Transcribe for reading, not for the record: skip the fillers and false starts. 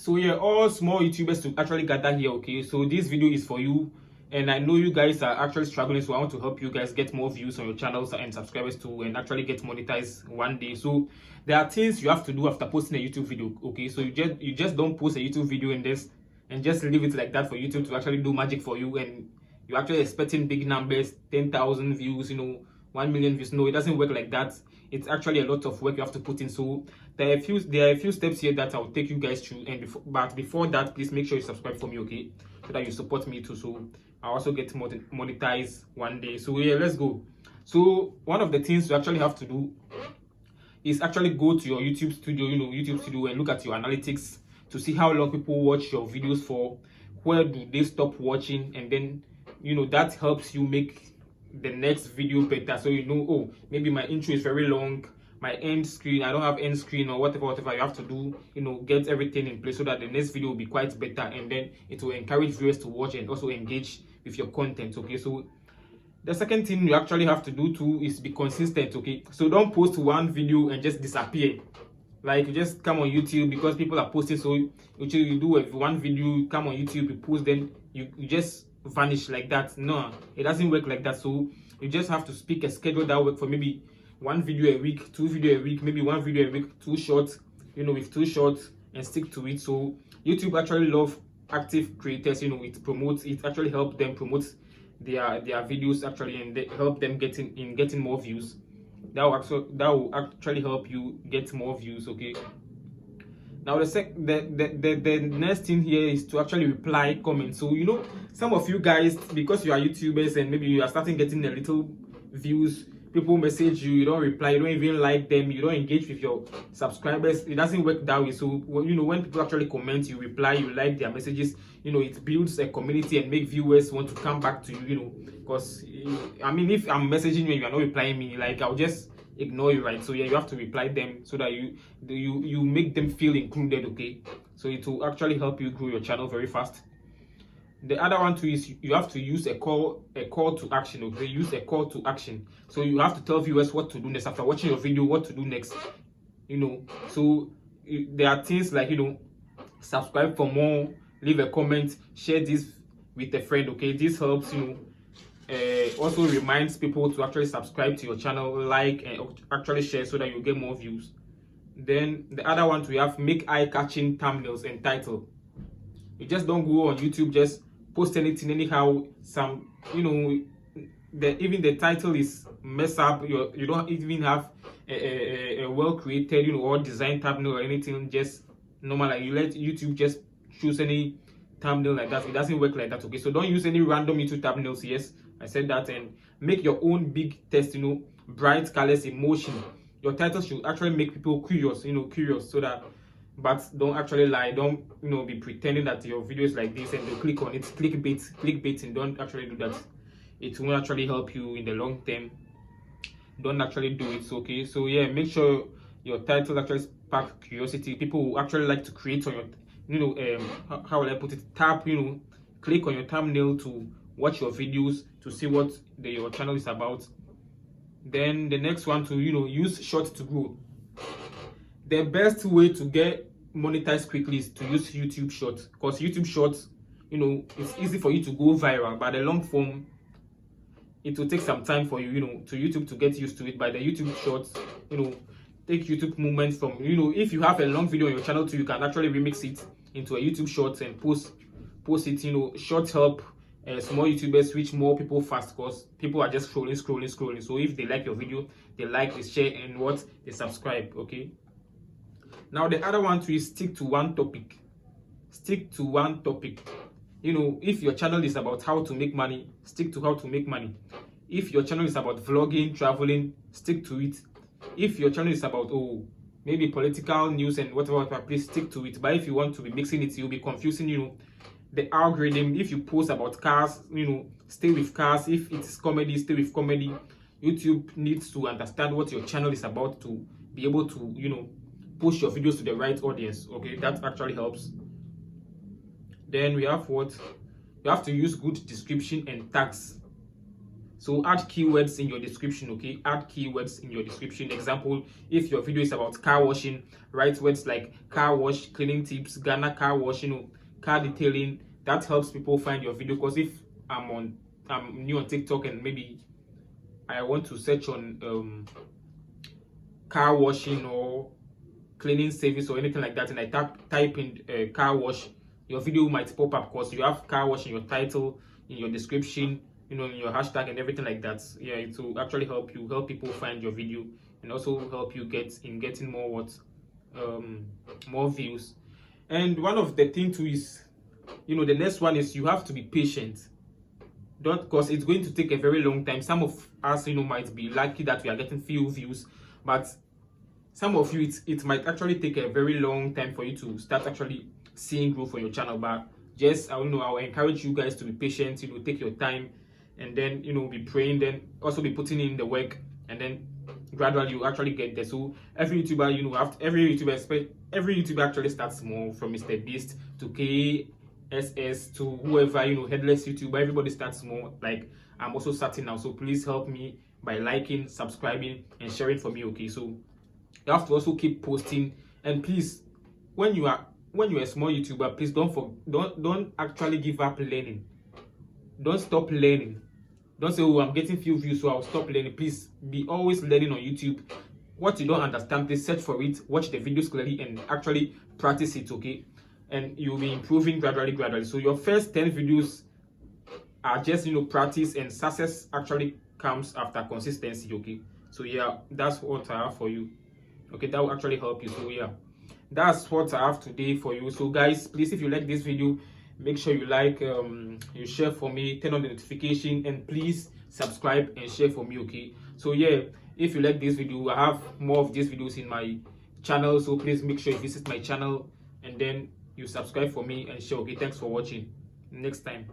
So yeah, all small YouTubers to actually gather here, okay? So this video is for you, and I know you guys are actually struggling, so I want to help you guys get more views on your channels and subscribers too, and actually get monetized one day. So there are things you have to do after posting a YouTube video, okay? So you just don't post a YouTube video and just leave it like that for YouTube to actually do magic for you, and you're actually expecting big numbers, 10,000 views, 1 million views. No, it doesn't work like that. It's actually a lot of work you have to put in. So there are a few steps here that I'll take you guys through. And before that, please make sure you subscribe for me, okay? So that you support me too. So I also get monetized one day. So yeah, let's go. So one of the things you actually have to do is actually go to your YouTube studio, YouTube studio, and look at your analytics to see how long people watch your videos for, where do they stop watching, and then that helps you make the next video better. So oh, maybe my intro is very long, my end screen, I don't have end screen, or whatever you have to do, get everything in place so that the next video will be quite better, and then it will encourage viewers to watch and also engage with your content. Okay, so the second thing you actually have to do too is be consistent. Okay, so don't post one video and just disappear. Like, you just come on YouTube because people are posting, so you do one video, come on YouTube, you post, then you just vanish like that. No, it doesn't work like that. So you just have to pick a schedule that work for maybe one video a week, two video a week, maybe one video a week, two shorts, with two shorts, and stick to it. So YouTube actually love active creators. It actually help them promote their videos actually, and they help them getting more views. That will actually help you get more views. Okay, now the next thing here is to actually reply comments. So some of you guys, because you are YouTubers and maybe you are starting getting a little views, people message you, you don't reply, you don't even like them, you don't engage with your subscribers. It doesn't work that way. So when people actually comment, you reply, you like their messages, it builds a community and make viewers want to come back to you, because I mean, if I'm messaging you and you are not replying me, like, I'll just ignore you, right? So yeah, you have to reply them so that you make them feel included. Okay, so it will actually help you grow your channel very fast. The other one too is you have to use a call to action. Okay, use a call to action. So you have to tell viewers what to do next after watching your video, what to do next. So there are things like subscribe for more, leave a comment, share this with a friend. Okay, this helps also reminds people to actually subscribe to your channel, like, and actually share so that you get more views. Then the other one we have, make eye-catching thumbnails and title. You just don't go on YouTube just post anything anyhow. Some even the title is mess up. You don't even have a well created or designed thumbnail or anything. Just normal, like, you let YouTube just choose any thumbnail like that. It doesn't work like that. Okay, so don't use any random YouTube thumbnails. Yes, I said that. And make your own big text, bright colors, emotion. Your title should actually make people curious, so that, but don't actually lie. Don't be pretending that your video is like this and they click on it. Clickbait, and don't actually do that. It won't actually help you in the long term. Don't actually do it. Okay, so yeah, make sure your title actually spark curiosity. People will actually like to create on your how will I put it, click on your thumbnail to watch your videos, to see what your channel is about. Then the next one to use short to grow. The best way to get monetized quickly is to use YouTube Shorts, because YouTube Shorts, it's easy for you to go viral, but the long form, it will take some time for you, to YouTube to get used to it. By the YouTube Shorts, take YouTube moments from, if you have a long video on your channel too, you can actually remix it into a YouTube Shorts and post it. Shorts help small YouTubers reach more people fast, because people are just scrolling. So if they like your video, they like, they share, and they subscribe. Okay. Now the other one too is stick to one topic. Stick to one topic. If your channel is about how to make money, stick to how to make money. If your channel is about vlogging, traveling, stick to it. If your channel is about maybe political news and whatever, please stick to it. But if you want to be mixing it, you'll be confusing the algorithm. If you post about cars, stay with cars. If it's comedy, stay with comedy. YouTube needs to understand what your channel is about to be able to push your videos to the right audience. Okay, that actually helps. Then we have you have to use good description and tags. So add keywords in your description, okay? Add keywords in your description. Example, if your video is about car washing, write words like car wash, cleaning tips, Ghana car wash, car detailing. That helps people find your video. Because if I'm new on TikTok and maybe I want to search on car washing or cleaning service or anything like that, and I type in car wash, your video might pop up because you have car wash in your title, in your description, in your hashtag and everything like that. Yeah, it will actually help people find your video, and also help you getting more more views. And one of the thing too is, the next one is you have to be patient. Don't, because it's going to take a very long time. Some of us, might be lucky that we are getting few views, but some of you, it might actually take a very long time for you to start actually seeing growth on your channel. But just, I'll encourage you guys to be patient, take your time, and then, be praying, then also be putting in the work, and then gradually you actually get there. So every YouTuber, every YouTuber actually starts small, from Mr. Beast to KSS to whoever, headless YouTuber. Everybody starts small. Like, I'm also starting now. So please help me by liking, subscribing, and sharing for me, okay? So you have to also keep posting, and please, when you're a small YouTuber, please don't actually give up learning. Don't stop learning. Don't say, oh, I'm getting few views, so I'll stop learning. Please be always learning on YouTube. What you don't understand, please search for it, watch the videos clearly, and actually practice it, okay? And you'll be improving gradually. So your first 10 videos are just practice, and success actually comes after consistency, okay? So yeah, that's what I have for you. Okay, that will actually help you. So yeah, that's what I have today for you. So guys, please, if you like this video, make sure you like, you share for me, turn on the notification, and please subscribe and share for me, okay? So yeah, if you like this video, I have more of these videos in my channel, so please make sure you visit my channel and then you subscribe for me and share, okay? Thanks for watching. Next time.